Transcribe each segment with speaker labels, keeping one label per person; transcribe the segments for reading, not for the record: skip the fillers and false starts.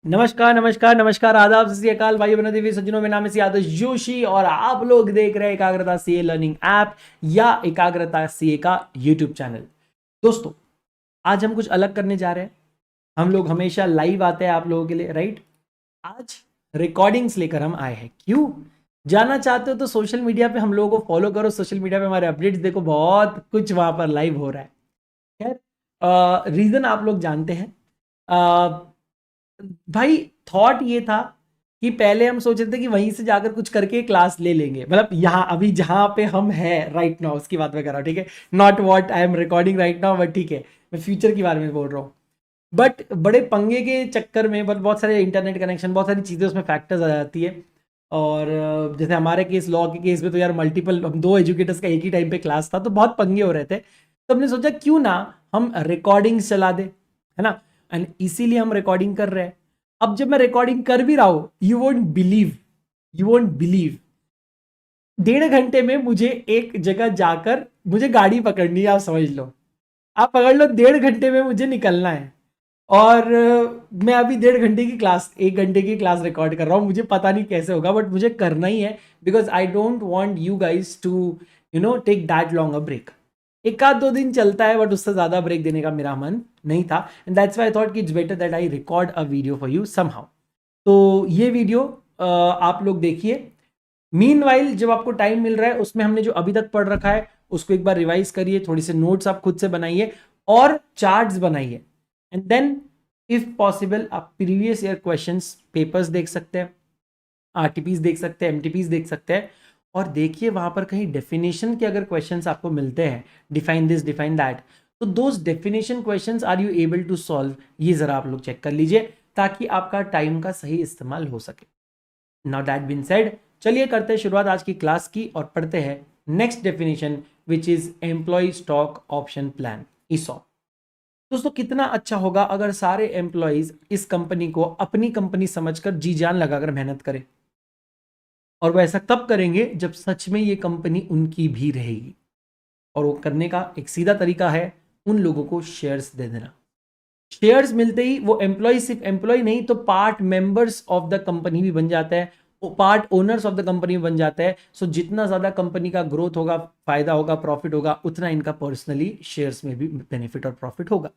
Speaker 1: नमस्कार नमस्कार नमस्कार, आदाब, सत श्री अकाल भाई बहनों, देवी सज्जनों। मेरा नाम है आदर्श जोशी और आप लोग देख रहे हैं एकाग्रता सीए लर्निंग ऐप या एकाग्रता सीए का यूट्यूब चैनल। दोस्तों, आज हम कुछ अलग करने जा रहे हैं। हम लोग हमेशा लाइव आते हैं आप लोगों के लिए, राइट? आज रिकॉर्डिंग्स लेकर हम आए हैं। क्यों? जानना चाहते हो तो सोशल मीडिया पे हम लोगों को फॉलो करो। सोशल मीडिया पे हमारे अपडेट्स देखो, बहुत कुछ वहां पर लाइव हो रहा है। खैर, रीजन आप लोग जानते हैं। भाई, थॉट ये था कि पहले हम सोच रहे थे कि वहीं से जाकर कुछ करके क्लास ले लेंगे, मतलब यहाँ अभी जहाँ पे हम हैं राइट नाउ उसकी बात मैं कर रहा हूँ, ठीक है? Not what I am recording right now, but ठीक है, मैं फ्यूचर के बारे में बोल रहा हूँ। बट बड़े पंगे के चक्कर में बहुत सारे इंटरनेट कनेक्शन, बहुत सारी चीज़ें उसमें फैक्टर्स आ जाती है। और जैसे हमारे केस, लॉ के केस में तो यार मल्टीपल, हम दो एजुकेटर्स का एक ही टाइम पे क्लास था, तो बहुत पंगे हो रहे थे। तो हमने सोचा क्यों ना हम रिकॉर्डिंग्स चला दे, है ना? एंड इसीलिए हम रिकॉर्डिंग कर रहे हैं। अब जब मैं रिकॉर्डिंग कर भी रहा हूं, यू वोंट बिलीव 1.5 घंटे में मुझे एक जगह जाकर मुझे गाड़ी पकड़नी है। आप समझ लो, आप पकड़ लो, 1.5 घंटे में मुझे निकलना है। और मैं अभी 1.5 घंटे की क्लास, 1 घंटे की क्लास रिकॉर्ड कर रहा हूँ। मुझे पता नहीं कैसे होगा, बट मुझे करना ही है, because I don't want you guys to take that long a break. एक आध दो दिन चलता है, बट उससे ज्यादा ब्रेक देने का मेरा मन नहीं था। And that's why I thought कि it's better that I record a video for you somehow. तो ये वीडियो आप लोग देखिए। मीनवाइल जब आपको टाइम मिल रहा है, उसमें हमने जो अभी तक पढ़ रखा है उसको एक बार रिवाइज करिए, थोड़ी से नोट्स आप खुद से बनाइए और चार्ट्स बनाइए। एंड देन इफ पॉसिबल आप प्रीवियस ईयर क्वेश्चंस पेपर्स देख सकते हैं, आरटीपीज देख सकते हैं, एमटीपीज देख सकते हैं। और देखिए वहां पर कहीं डेफिनेशन के अगर क्वेश्चंस आपको मिलते हैं, डिफाइन दिस डिफाइन दैट, तो those definition questions are you able to solve, ये जरा आप लोग चेक कर लीजिए, ताकि आपका टाइम का सही इस्तेमाल हो सके। नाउ दैट बीन सेड, चलिए करते हैं शुरुआत आज की क्लास की और पढ़ते हैं next definition, which is employ stock option plan, ESOP. दोस्तों, कितना अच्छा होगा अगर सारे एम्प्लॉयज इस कंपनी को अपनी कंपनी समझकर जी जान लगाकर मेहनत करें। और वो ऐसा तब करेंगे जब सच में ये कंपनी उनकी भी रहेगी। और वो करने का एक सीधा तरीका है उन लोगों को शेयर्स दे देना। शेयर्स मिलते ही वो एम्प्लॉय सिर्फ एम्प्लॉय नहीं, तो part members of the company भी बन जाता है, वो part owners of the company बन जाता है। सो जितना ज्यादा कंपनी का ग्रोथ होगा, फायदा होगा, प्रॉफिट होगा, उतना इनका पर्सनली शेयर्स में भी बेनिफिट और प्रॉफिट होगा।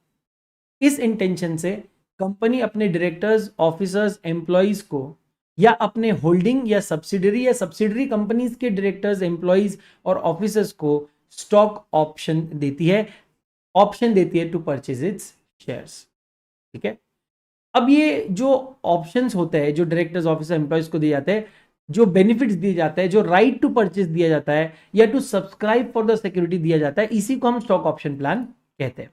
Speaker 1: इस इंटेंशन से कंपनी अपने डायरेक्टर्स, ऑफिसर्स, एम्प्लॉयज को या अपने होल्डिंग या सब्सिडरी कंपनीज के डायरेक्टर्स, एम्प्लॉयज और ऑफिसर्स को स्टॉक ऑप्शन देती है टू परचेज इट्स शेयर्स। ठीक है? अब ये जो ऑप्शंस होते हैं, जो डायरेक्टर्स, ऑफिसर, एम्प्लॉयज को दिए जाते हैं, जो बेनिफिट्स दिए जाते हैं, जो राइट टू परचेज दिया जाता है या to subscribe for the security दिया जाता है, इसी को हम स्टॉक ऑप्शन प्लान कहते हैं।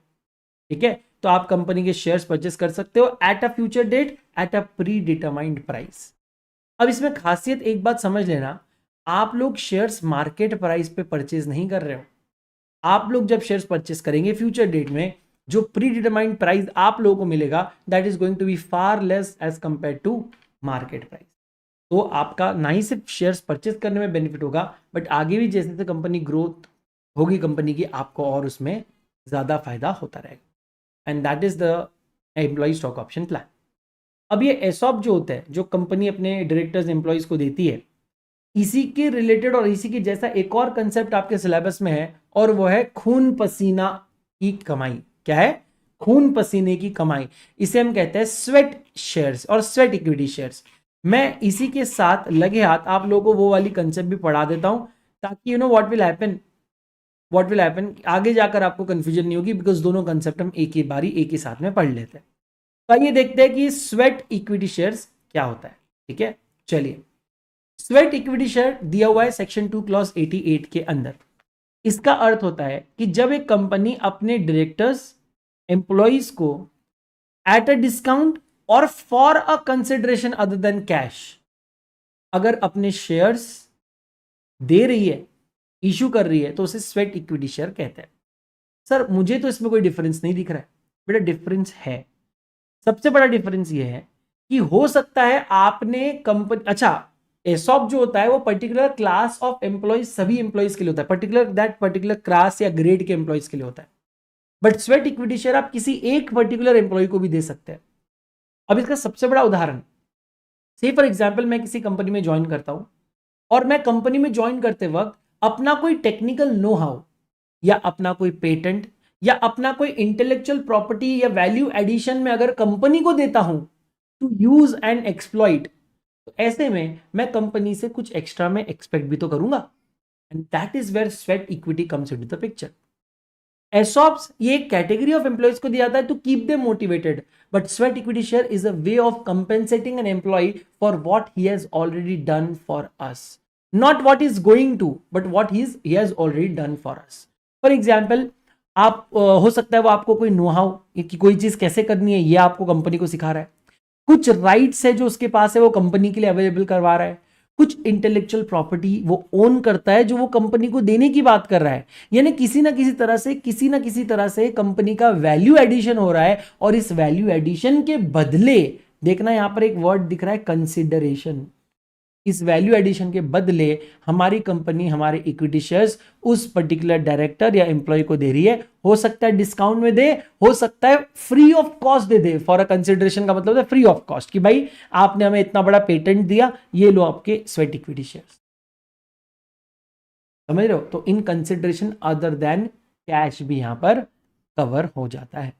Speaker 1: ठीक है? तो आप कंपनी के शेयर्स परचेस कर सकते हो at a future date, at a predetermined price. अब इसमें खासियत एक बात समझ लेना, आप लोग शेयर्स मार्केट प्राइस पे परचेज नहीं कर रहे हो। आप लोग जब शेयर्स परचेस करेंगे फ्यूचर डेट में, जो प्री डिटरमाइंड प्राइस आप लोगों को मिलेगा, that is going to be far less as compare to market price. तो आपका ना ही सिर्फ शेयर्स परचेस करने में बेनिफिट होगा, बट आगे भी जैसे जैसे कंपनी ग्रोथ होगी कंपनी की, आपको और उसमें ज्यादा फायदा होता रहेगा। And that is the employ stock option plan. अब ये एसॉप जो होता है, जो कंपनी अपने डायरेक्टर्स, एम्प्लॉयज को देती है, इसी के रिलेटेड और इसी के जैसा एक और कंसेप्ट आपके सिलेबस में है, और वो है खून पसीना की कमाई। क्या है? खून पसीने की कमाई। इसे हम कहते हैं स्वेट शेयर्स और स्वेट इक्विटी शेयर्स। मैं इसी के साथ लगे हाथ आप लोगों को वो वाली कंसेप्ट भी पढ़ा देता हूं, ताकि you know what will happen आगे जाकर आपको कंफ्यूजन नहीं होगी, बिकॉज दोनों कंसेप्ट हम एक ही बारी एक ही साथ में पढ़ लेते हैं। तो आइए देखते हैं कि स्वेट इक्विटी शेयर्स क्या होता है। ठीक है, चलिए। स्वेट इक्विटी शेयर दिया हुआ है सेक्शन 2 क्लॉज 88 के अंदर। इसका अर्थ होता है कि जब एक कंपनी अपने डायरेक्टर्स, एम्प्लॉइज को एट अ डिस्काउंट और for a consideration other than cash, अगर अपने शेयर्स दे रही है, इशू कर रही है, तो उसे स्वेट इक्विटी शेयर कहते हैं। सर, मुझे तो इसमें कोई डिफरेंस नहीं दिख रहा है। बेटा, डिफरेंस है। सबसे बड़ा डिफरेंस ये है कि हो सकता है आपने कंपनी, अच्छा, एसॉप जो होता है वो पर्टिकुलर क्लास ऑफ एम्प्लॉइज, सभी एम्प्लॉइज के लिए होता है, पर्टिकुलर क्लास या ग्रेड के एम्प्लॉइज के लिए होता है। बट स्वेट इक्विटी शेयर आप किसी एक पर्टिकुलर एम्प्लॉय को भी दे सकते हैं। अब इसका सबसे बड़ा उदाहरण, से फॉर एग्जाम्पल मैं किसी कंपनी में ज्वाइन करता हूं और मैं कंपनी में ज्वाइन करते वक्त अपना कोई टेक्निकल नो हाउ या अपना कोई पेटेंट या अपना कोई इंटेलेक्चुअल प्रॉपर्टी या वैल्यू एडिशन में अगर कंपनी को देता हूं टू यूज एंड एक्सप्लॉइट, तो ऐसे में मैं कंपनी से कुछ एक्स्ट्रा में एक्सपेक्ट भी तो करूंगा, and that is where sweat equity comes into the picture. ESOPs ये एक कैटेगरी ऑफ एम्प्लॉइज को दिया जाता है to keep them motivated, but sweat equity share is a way of compensating an employee for what he has already done for us, not what is going to but what he has already done for us. For example, आप हो सकता है वो आपको कोई know how कि कोई चीज कैसे करनी है ये आपको कंपनी को सिखा रहा है, कुछ राइट्स है जो उसके पास है वो कंपनी के लिए अवेलेबल करवा रहा है, कुछ इंटेलेक्चुअल प्रॉपर्टी वो ओन करता है जो वो कंपनी को देने की बात कर रहा है, यानी किसी ना किसी तरह से कंपनी का वैल्यू एडिशन हो रहा है, और इस वैल्यू एडिशन के बदले, देखना यहां पर एक वर्ड दिख रहा है कंसिडरेशन, इस वैल्यू एडिशन के बदले हमारी कंपनी हमारे इक्विटी शेयर्स उस पर्टिकुलर डायरेक्टर या एम्प्लॉय को दे रही है, हो सकता है डिस्काउंट में दे, हो सकता है free of cost they they. For a consideration का मतलब है फ्री ऑफ कॉस्ट, कि भाई आपने हमें इतना बड़ा पेटेंट दिया, ये लो आपके स्वेट इक्विटी शेयर्स, समझ रहे हो? तो in consideration other than cash भी यहां पर कवर हो जाता है।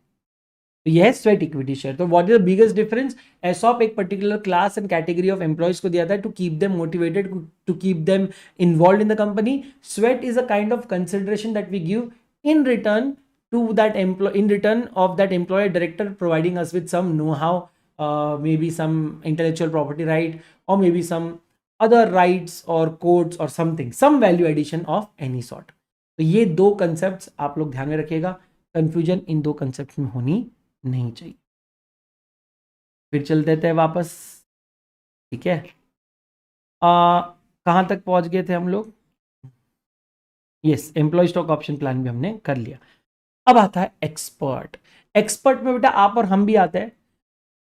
Speaker 1: तो यह है स्वेट इक्विटी शेयर। तो what is the biggest difference? ESOP एक particular class and category of employees को दिया था to keep them motivated, to keep them involve in the company. Sweat is a kind of consideration that we give in return to that employee, in return of that employer director providing us with some know-how, maybe some intellectual property right, or maybe some other rights or codes or something, some value addition of any sort. तो ये दो concepts आप लोग ध्यान में रखिएगा, confusion in दो concepts में होनी नहीं चाहिए। फिर चल देते हैं वापस, ठीक है। कहाँ तक पहुंच गए थे हम लोग? Yes, employ stock option plan भी हमने कर लिया। अब आता है एक्सपर्ट। एक्सपर्ट में बेटा आप और हम भी आते हैं,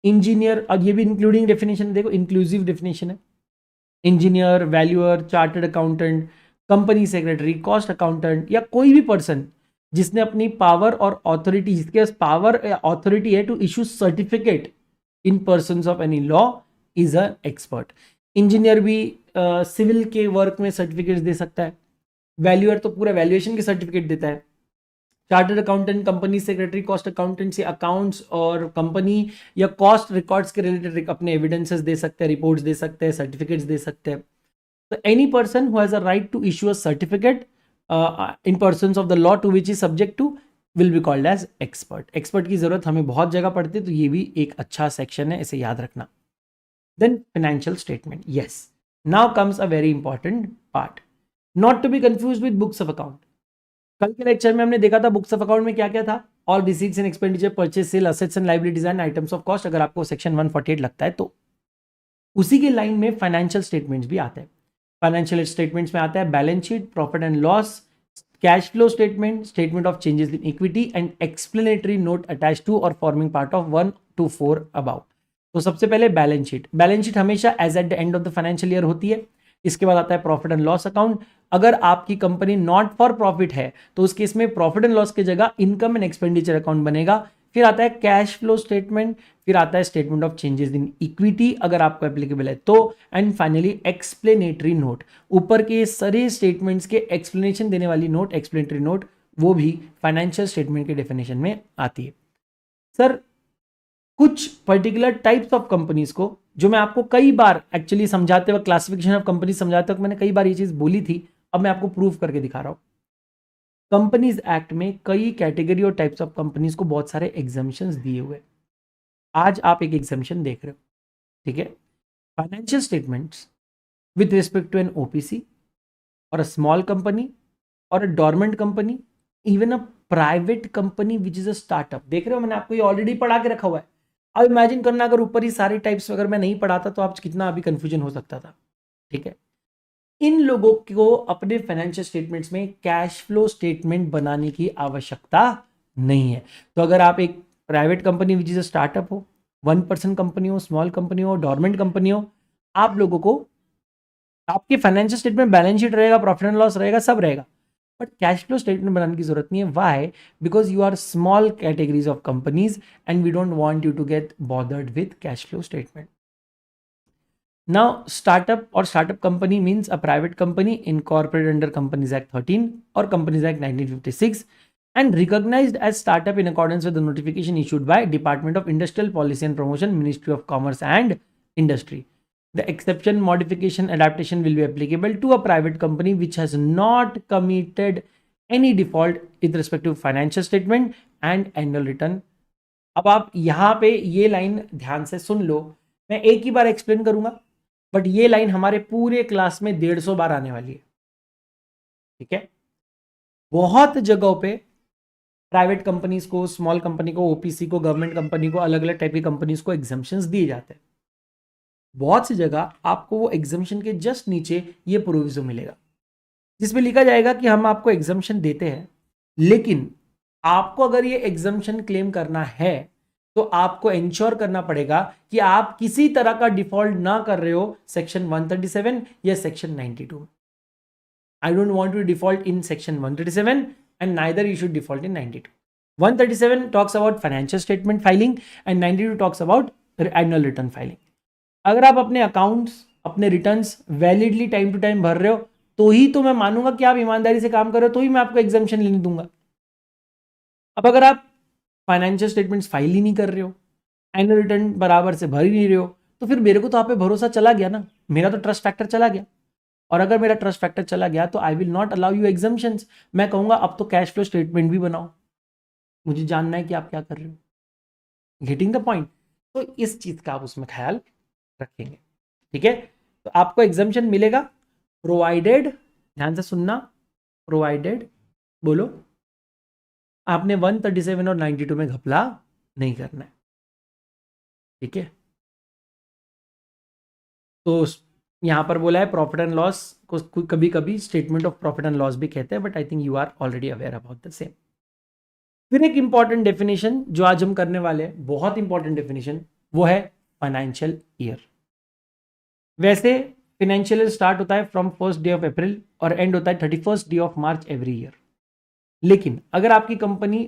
Speaker 1: इंजीनियर, और ये भी इंक्लूडिंग डेफिनेशन, देखो इंक्लूसिव डेफिनेशन है। Engineer, valuer, chartered accountant, company secretary, cost accountant, या कोई भी पर्सन जिसने अपनी पावर और ऑथोरिटी, जिसके पास पावर ऑथोरिटी है to issue certificate in person of any law, is a expert. Engineer भी सिविल के वर्क में सर्टिफिकेट दे सकता है, वैल्यूअर तो पूरा वैल्यूएशन के सर्टिफिकेट देता है, chartered accountant, company secretary, cost accountant से अकाउंट्स और कंपनी या कॉस्ट रिकॉर्ड्स के रिलेटेड अपने एविडेंसेस दे सकते हैं, रिपोर्ट्स दे सकते हैं, सर्टिफिकेट्स दे सकते हैं। तो any person who has a right to issue a certificate in persons of the law to which is subject to will be called as expert. Expert की जरूरत हमें बहुत जगह पड़ती है, तो ये भी एक अच्छा सेक्शन है, इसे याद रखना। Then financial statement, yes, now comes a very important part, not to be confuse with books of account. कल के लेक्चर में हमने देखा था बुक्स ऑफ अकाउंट में क्या क्या था, all receipts and expenditure, purchase, sale, assets and liabilities and items of cost. अगर आपको सेक्शन 148 लगता है तो उसी के लाइन में फाइनेंशियल स्टेटमेंट्स भी आते हैं। फाइनेंशियल स्टेटमेंट्स में आता है balance sheet, profit and loss, cash flow statement, statement of changes in equity and explanatory note attach to और forming part of 1 to 4 about. तो सबसे पहले बैलेंस शीट। बैलेंस शीट हमेशा as at the end of the financial year होती है। इसके बाद आता है प्रॉफिट एंड लॉस अकाउंट। अगर आपकी कंपनी नॉट फॉर प्रॉफिट है तो उस केस में प्रॉफिट एंड लॉस की जगह इनकम एंड एक्सपेंडिचर अकाउंट बनेगा। फिर आता है कैश फ्लो स्टेटमेंट, फिर आता है statement of changes in equity अगर आपको एप्लीकेबल है तो, एंड फाइनली एक्सप्लेनेटरी नोट। ऊपर के सारे स्टेटमेंट्स के एक्सप्लेनेशन देने वाली नोट, एक्सप्लेनेटरी नोट, वो भी फाइनेंशियल स्टेटमेंट के डेफिनेशन में आती है। सर कुछ पर्टिकुलर टाइप्स ऑफ कंपनीज को, जो मैं आपको कई बार एक्चुअली समझाते वक्त, क्लासिफिकेशन ऑफ कंपनी समझाते वक्त मैंने कई बार ये चीज बोली थी, अब मैं आपको प्रूव करके दिखा रहा हूं। कंपनीज एक्ट में कई कैटेगरी और टाइप्स ऑफ कंपनीज को बहुत सारे एग्जामिशंस दिए हुए। आज आप एक एग्जामिशन देख रहे हो, ठीक है। Financial statements with respect to an OPC और अ स्मॉल कंपनी और a dormant company, even a private company which is a startup. देख रहे हो, मैंने आपको ये ऑलरेडी पढ़ा के रखा हुआ है। अब इमेजिन करना अगर ऊपर ही सारे टाइप्स अगर मैं नहीं पढ़ाता तो आप कितना अभी कंफ्यूजन हो सकता था, ठीक है। इन लोगों को अपने फाइनेंशियल स्टेटमेंट्स में कैश फ्लो स्टेटमेंट बनाने की आवश्यकता नहीं है। तो अगर आप एक private company which is a startup हो, 1% कंपनी हो, स्मॉल कंपनी हो, डोरमेंट कंपनी हो, आप लोगों को आपके फाइनेंशियल स्टेटमेंट, बैलेंस शीट रहेगा, प्रॉफिट एंड लॉस रहेगा, सब रहेगा, बट कैश फ्लो स्टेटमेंट बनाने की जरूरत नहीं है. Why? Because you are small categories of companies and we don't want you to get bothered with cash flow statement. Now, startup company means a private company incorporated under Companies Act 13 or Companies Act 1956 and recognized as startup in accordance with the notification issued by Department of Industrial Policy and Promotion, Ministry of Commerce and Industry. The exception, modification, adaptation will be applicable to a private company which has not committed any default with respect to financial statement and annual return. अब आप यहाँ पे ये line ध्यान से सुन लो. मैं एक ही बार explain करूंगा, बट ये लाइन हमारे पूरे क्लास में 150 बार आने वाली है. ठीक है. बहुत जगहों पे प्राइवेट कंपनीज को, स्मॉल कंपनी को, ओपीसी को, गवर्नमेंट कंपनी को, अलग अलग टाइप की कंपनीज को एग्जाम्पशंस दिए जाते हैं. बहुत सी जगह आपको वो एग्जाम्पशन के जस्ट नीचे ये प्रोविजो मिलेगा जिसमें लिखा जाएगा कि हम आपको एग्जाम्पशन देते हैं, लेकिन आपको अगर ये एग्जाम्पशन क्लेम करना है तो आपको इंश्योर करना पड़ेगा कि आप किसी तरह का डिफॉल्ट ना कर रहे हो सेक्शन 137 या section 92. I don't want to default in section 137 and neither you should default in 92. 137 talks about financial statement filing and 92 talks about annual return filing. अगर आप अपने अकाउंट्स, अपने returns validly time to time भर रहे हो तो ही तो मैं मानूंगा कि आप ईमानदारी से काम कर रहे हो, तो ही मैं आपको एग्जाम्पशन लेने दूंगा. अब अगर आप फाइनेंशियल स्टेटमेंट्स फाइल ही नहीं कर रहे हो, एनुअल रिटर्न बराबर से भर ही नहीं रहे हो, तो फिर मेरे को तो आप पे भरोसा चला गया ना, मेरा तो ट्रस्ट फैक्टर चला गया. और अगर मेरा ट्रस्ट फैक्टर चला गया तो I will not allow you exemptions. मैं कहूंगा अब तो कैश फ्लो स्टेटमेंट भी बनाओ, मुझे जानना है कि आप क्या कर रहे हो. Getting the point? तो इस चीज का आप उसमें ख्याल रखेंगे. ठीक है. तो आपको एग्जाम्पशन मिलेगा प्रोवाइडेड, ध्यान से सुनना, प्रोवाइडेड, बोलो, आपने 137 और 92 में घपला नहीं करना है. ठीक है. तो यहां पर बोला है प्रॉफिट एंड लॉस को कभी कभी statement of profit and loss भी कहते हैं, but I think you are already aware about the same. फिर एक इंपॉर्टेंट डेफिनेशन जो आज हम करने वाले हैं, बहुत इंपॉर्टेंट डेफिनेशन, वो है फाइनेंशियल ईयर. वैसे फाइनेंशियल ईयर स्टार्ट होता है from 1st day of April और एंड होता है 31st day of March every year. लेकिन अगर आपकी कंपनी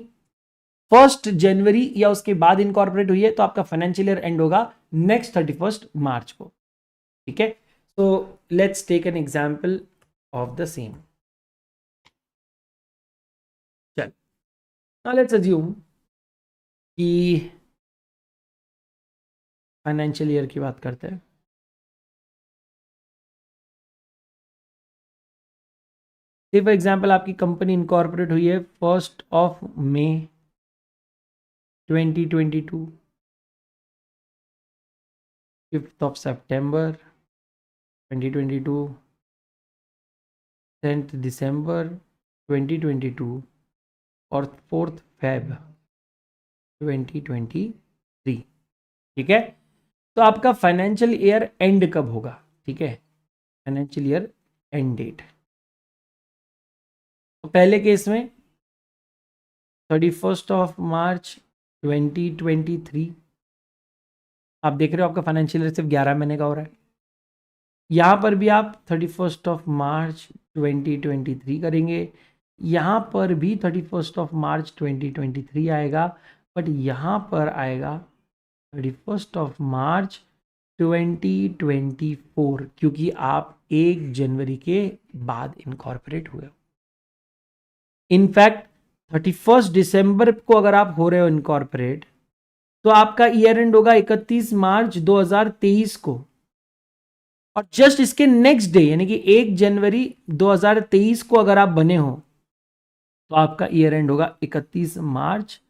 Speaker 1: 1st जनवरी या उसके बाद इनकॉर्पोरेट हुई है तो आपका फाइनेंशियल ईयर एंड होगा नेक्स्ट 31st मार्च को. ठीक है. So let's take an example of the same. चल, नाउ लेट्स अज्यूम कि फाइनेंशियल ईयर की बात करते हैं. फॉर एग्जाम्पल आपकी कंपनी इनकॉर्पोरेट हुई है 1st of May 2022, 5th of September 2022, 10th दिसंबर 2022 और 4th फेब 2023. ठीक है. तो आपका फाइनेंशियल ईयर एंड कब होगा? ठीक है, फाइनेंशियल ईयर एंड डेट. तो पहले केस में 31st ऑफ मार्च 2023. आप देख रहे हो आपका फाइनेंशियल ईयर सिर्फ 11 महीने का हो रहा है. यहां पर भी आप 31st ऑफ मार्च 2023 करेंगे, यहां पर भी 31st ऑफ मार्च 2023 आएगा, बट यहां पर आएगा 31st ऑफ मार्च 2024 क्योंकि आप 1 जनवरी के बाद इनकॉर्पोरेट हुए हो. इनफैक्ट 31st दिसंबर को अगर आप हो रहे हो इनकॉर्पोरेट तो आपका ईयर एंड होगा 31 मार्च 2023 को, और जस्ट इसके नेक्स्ट डे यानी कि 1 जनवरी 2023 को अगर आप बने हो तो आपका ईयर एंड होगा 31 मार्च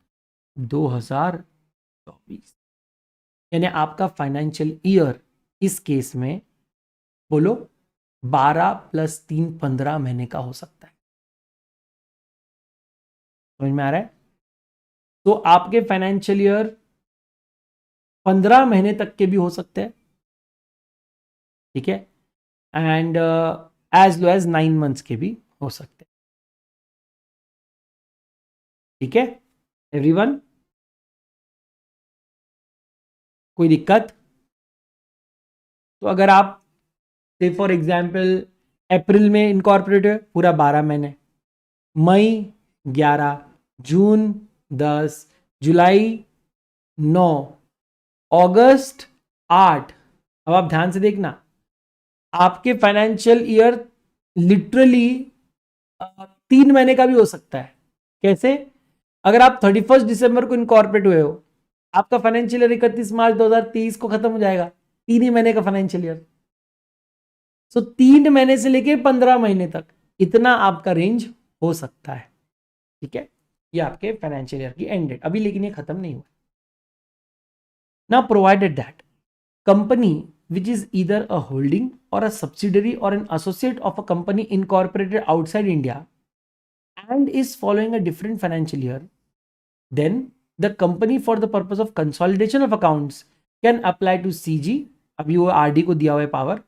Speaker 1: 2024. यानी आपका फाइनेंशियल ईयर इस केस में बोलो 12 + 3 15 महीने का हो सकता है. समझ में आ रहा है? तो आपके फाइनेंशियल ईयर 15 महीने तक के भी हो सकते हैं. ठीक है. And as low as 9 months के भी हो सकते हैं. ठीक है एवरीवन, कोई दिक्कत? तो अगर आप से फॉर एग्जाम्पल अप्रैल में इनकॉर्पोरेट हुए पूरा 12 महीने, मई 11, जून 10, जुलाई 9, अगस्त 8। अब आप ध्यान से देखना, आपके फाइनेंशियल ईयर लिटरली 3 महीने का भी हो सकता है। कैसे? अगर आप 31 दिसंबर को इनकॉर्पोरेट हुए हो, आपका फाइनेंशियल ईयर 31 मार्च 2023 को खत्म हो जाएगा, 3 ही महीने का फाइनेंशियल ईयर। सो 3 महीने से लेके 15 महीने तक इतना आपका रेंज हो सकता है। ठीक है, ये आपके फाइनेंशियल ईयर की एंड डेट अभी, लेकिन ये खत्म नहीं हुआ। ना provided that company which is either a holding or a subsidiary or an associate of a company incorporated outside India and is following a different financial year, then the company for the purpose of consolidation of accounts can apply to CG, अभी वो RD को दिया हुआ है power,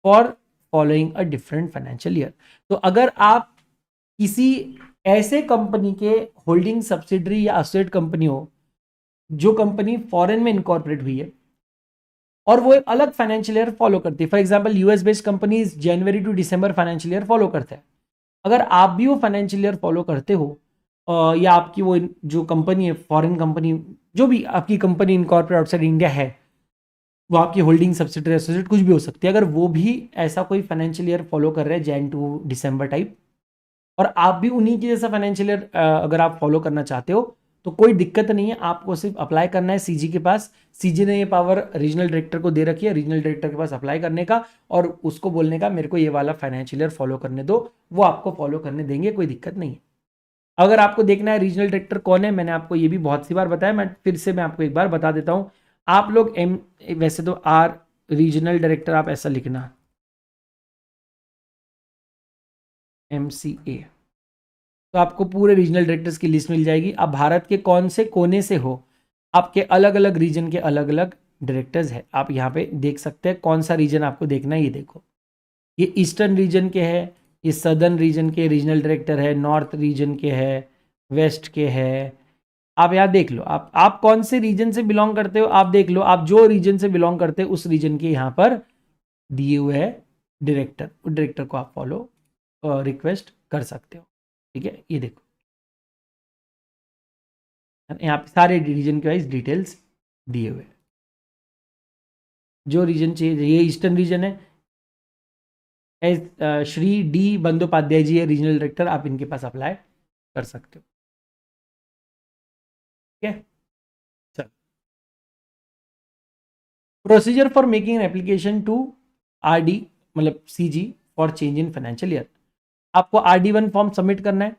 Speaker 1: for following a different financial year। तो अगर आप किसी ऐसे कंपनी के होल्डिंग सब्सिडरी या एसोसिएट कंपनी हो जो कंपनी फॉरेन में इनकॉर्पोरेट हुई है और वो एक अलग फाइनेंशियल ईयर फॉलो करती है, for example US based companies जनवरी टू दिसंबर फाइनेंशियल ईयर फॉलो करते हैं, अगर आप भी वो फाइनेंशियल ईयर फॉलो करते हो या आपकी वो जो कंपनी है फॉरेन कंपनी, जो भी आपकी कंपनी इनकॉर्पोरेट आउटसाइड इंडिया है, वो आपकी होल्डिंग सब्सिडरी एसोसिएट कुछ भी हो सकती है, अगर वो भी ऐसा कोई फाइनेंशियल ईयर फॉलो कर रहे हैं जैन टू दिसंबर टाइप, और आप भी उन्हीं की जैसा फाइनेंशियल ईयर अगर आप फॉलो करना चाहते हो, तो कोई दिक्कत नहीं है, आपको सिर्फ अप्लाई करना है सीजी के पास। सीजी ने ये पावर रीजनल डायरेक्टर को दे रखी है, रीजनल डायरेक्टर के पास अप्लाई करने का और उसको बोलने का मेरे को ये वाला फाइनेंशियल ईयर फॉलो करने दो, वो आपको फॉलो करने देंगे, कोई दिक्कत नहीं है। अगर आपको देखना है रीजनल डायरेक्टर कौन है, मैंने आपको ये भी बहुत सी बार बताया, मैं फिर से मैं आपको एक बार बता देता हूँ। आप लोग वैसे तो आर रीजनल डायरेक्टर आप ऐसा लिखना MCA, तो आपको पूरे रीजनल डायरेक्टर्स की लिस्ट मिल जाएगी। आप भारत के कौन से कोने से हो, आपके अलग अलग रीजन के अलग अलग डायरेक्टर्स है, आप यहाँ पे देख सकते हैं कौन सा रीजन आपको देखना है। ये देखो, ये ईस्टर्न रीजन के है, ये सदर्न रीजन के रीजनल डायरेक्टर है, नॉर्थ रीजन के है, वेस्ट के है। आप यहाँ देख लो, आप कौन से रीजन से बिलोंग करते हो, आप देख लो, आप जो रीजन से बिलोंग करते हो उस रीजन के यहाँ पर दिए हुए है डायरेक्टर, उस डायरेक्टर को आप फॉलो रिक्वेस्ट कर सकते हो। ठीक है, ये देखो यहाँ पे सारे रीजन के वाइज डिटेल्स दिए हुए, जो रीजन चाहिए। ये ईस्टर्न रीजन है, श्री डी बंदोपाध्याय जी है रीजनल डायरेक्टर, आप इनके पास अप्लाई कर सकते हो। ठीक है, चलो, procedure for making an application to RD मतलब CG for change in financial year. आपको RD1 फॉर्म सबमिट करना है,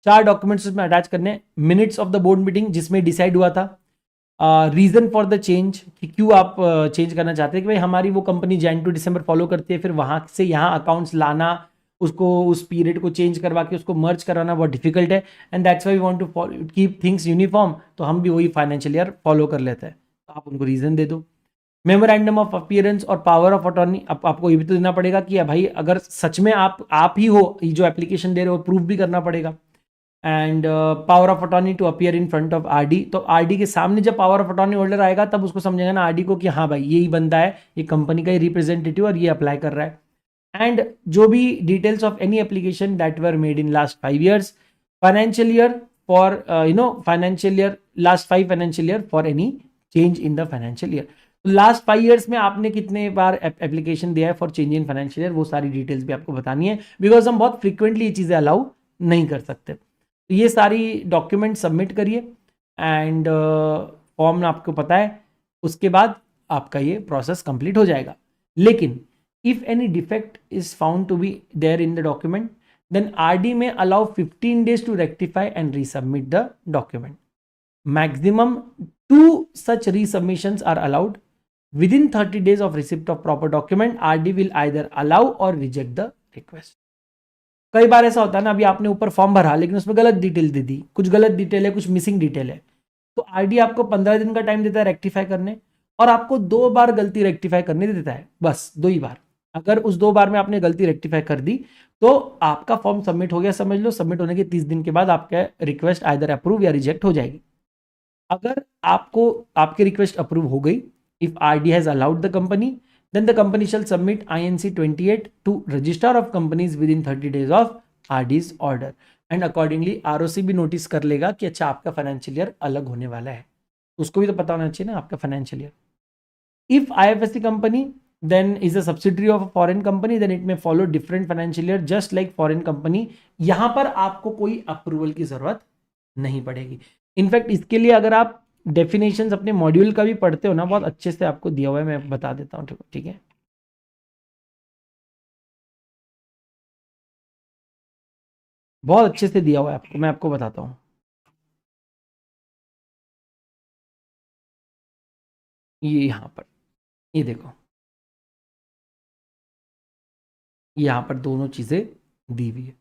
Speaker 1: 4 डॉक्यूमेंट्स उसमें अटैच करने हैं, minutes of the board meeting जिसमें डिसाइड हुआ था, रीजन फॉर द चेंज कि क्यों आप चेंज करना चाहते हैं, कि भाई हमारी वो company Jan to December follow करती है, फिर वहां से यहाँ अकाउंट्स लाना, उसको उस पीरियड को चेंज करवा के उसको मर्ज कराना बहुत डिफिकल्ट है, and that's why we want to keep things uniform, तो हम भी वही फाइनेंशियल ईयर फॉलो कर लेते हैं। तो आप उनको रीजन दे दो। मेमोरेंडम ऑफ अपीयरेंस और पावर ऑफ अटॉर्नी, आपको ये भी तो देना पड़ेगा कि भाई अगर सच में आप ही हो, ये जो एप्लीकेशन दे रहे हो प्रूफ भी करना पड़ेगा। And power of attorney to appear in front of RD, तो आरडी के सामने जब पावर ऑफ अटॉर्नी होल्डर आएगा तब उसको समझेगा ना आरडी को कि हाँ भाई यही बंदा है, ये कंपनी का ही रिप्रेजेंटेटिव और ये अप्लाई कर रहा है। एंड जो भी details of any application that were made in last 5 years, financial year for financial year, last 5 financial year for any change in the financial year. Last 5 years में आपने कितने बार एप्लीकेशन दिया है for change in financial year, वो सारी details भी आपको बतानी है, बिकॉज हम बहुत फ्रिक्वेंटली ये चीज़ें अलाउ नहीं कर सकते। तो ये सारी डॉक्यूमेंट सबमिट करिए एंड फॉर्म आपको पता है, उसके बाद आपका ये प्रोसेस कंप्लीट हो जाएगा। लेकिन if any defect is found to be there in the document, then RD में allow 15 days to rectify and resubmit the document. Maximum 2 such resubmissions are allowed within 30 days of receipt of proper document. RD will either allow or reject the request. कई बार ऐसा होता है ना, अभी आपने ऊपर form भरा लेकिन उसमें गलत डिटेल दे दी, कुछ गलत डिटेल है, कुछ मिसिंग डिटेल है, तो आरडी आपको 15 दिन का टाइम देता है रेक्टिफाई करने, और आपको 2 बार गलती रेक्टिफाई करने देता है, बस 2 ही बार। अगर उस 2 बार में आपने गलती रेक्टिफाई कर दी तो आपका फॉर्म सबमिट हो गया, समझ लो। सबमिट होने के 30 दिन के बाद आपका रिक्वेस्ट आइदर अप्रूव या रिजेक्ट हो जाएगी। अगर आपको आपकी रिक्वेस्ट अप्रूव हो गई, if RD has allowed the company, then the company shall submit INC 28 to Registrar of Companies within 30 days of RD's order, and accordingly ROC भी नोटिस कर लेगा कि अच्छा आपका फाइनेंशियल ईयर अलग होने वाला है, उसको भी तो पता होना चाहिए ना आपका financial year. If IFSC company then is a subsidiary of a foreign company, then it may follow different financial year just like foreign company. यहां पर आपको कोई अप्रूवल की जरूरत नहीं पड़ेगी. इनफैक्ट इसके लिए अगर आप डेफिनेशंस अपने मॉड्यूल का भी पढ़ते हो ना, बहुत अच्छे से आपको दिया हुआ है, मैं बता देता हूं. ठीक है, बहुत अच्छे से दिया हुआ है आपको, मैं आपको बताता हूं. ये यहां पर, ये देखो, यहां पर दोनों चीजें दी हुई है.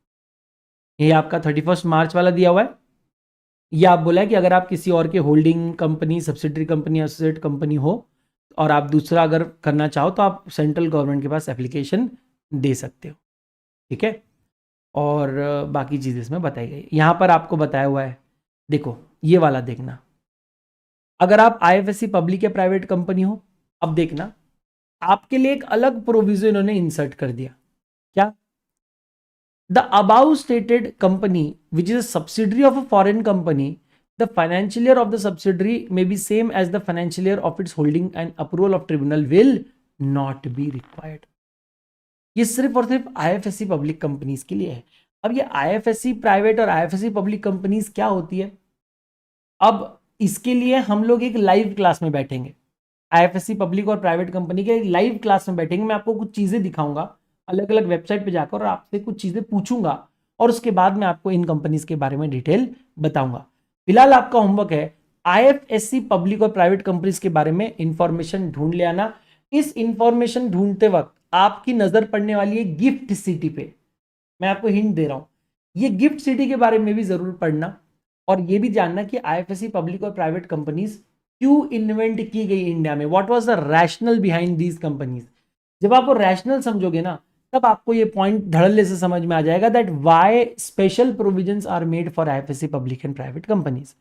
Speaker 1: ये आपका 31 मार्च वाला दिया हुआ है. ये आप बोला है कि अगर आप किसी और के holding company, subsidiary company, associate company हो और आप दूसरा अगर करना चाहो तो आप सेंट्रल गवर्नमेंट के पास एप्लीकेशन दे सकते हो. ठीक है, और बाकी चीज़ें इसमें बताई गई. यहाँ पर आपको बताया हुआ है, देखो ये वाला देखना. अगर आप आईएफएससी पब्लिक या प्राइवेट कंपनी हो, अब देखना आपके लिए एक अलग प्रोविजन इन्होंने इंसर्ट कर दिया. क्या? The above stated company, which is a subsidiary of a foreign company, the financial year of the subsidiary may be same as the financial year of its holding and approval of tribunal will not be required. ये सिर्फ और सिर्फ IFSC public companies के लिए है. अब ये IFSC private और आईएफएससी पब्लिक कंपनीज क्या होती है, अब इसके लिए हम लोग एक लाइव क्लास में बैठेंगे. आईएफएससी पब्लिक और प्राइवेट कंपनी के लाइव क्लास में बैठेंगे. मैं आपको कुछ चीजें दिखाऊंगा अलग अलग वेबसाइट पे जाकर और आपसे कुछ चीजें पूछूंगा और उसके बाद मैं आपको इन कंपनीज के बारे में डिटेल बताऊंगा. फिलहाल आपका होमवर्क है आईएफएससी पब्लिक और प्राइवेट कंपनीज के बारे में इंफॉर्मेशन ढूंढ ले आना. इस इंफॉर्मेशन ढूंढते वक्त आपकी नजर पड़ने वाली है गिफ्ट सिटी पे. मैं आपको हिंट दे रहा हूं, ये गिफ्ट सिटी के बारे में भी जरूर पढ़ना और ये भी जानना कि आईएफएससी पब्लिक और प्राइवेट कंपनीज क्यों इन्वेंट की गई इंडिया में. What was the rational behind these companies. जब आप वो रैशनल समझोगे ना, तब आपको ये पॉइंट धड़ल्ले से समझ में आ जाएगा that why special provisions are made for IFSC public and private companies.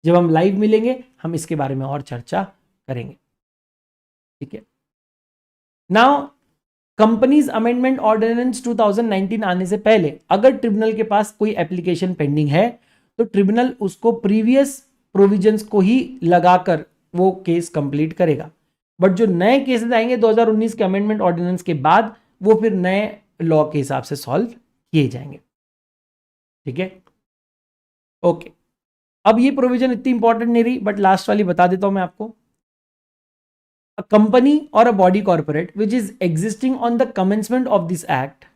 Speaker 1: जब हम लाइव मिलेंगे हम इसके बारे में और चर्चा करेंगे. ठीक है, नाउ कंपनीज अमेंडमेंट ऑर्डिनेंस 2019 आने से पहले अगर ट्रिब्यूनल के पास कोई एप्लीकेशन पेंडिंग है तो ट्रिब्यूनल उसको प्रीवियस प्रोविजंस को ही लगाकर वो केस कंप्लीट करेगा. बट जो नए केसेस आएंगे 2019 के अमेंडमेंट ऑर्डिनेंस के बाद, वो फिर नए लॉ के हिसाब से सॉल्व किए जाएंगे. ठीक है, ओके. अब ये प्रोविजन इतनी इंपॉर्टेंट नहीं रही, बट लास्ट वाली बता देता हूं मैं आपको. A company or a body corporate which is existing on the commencement of this act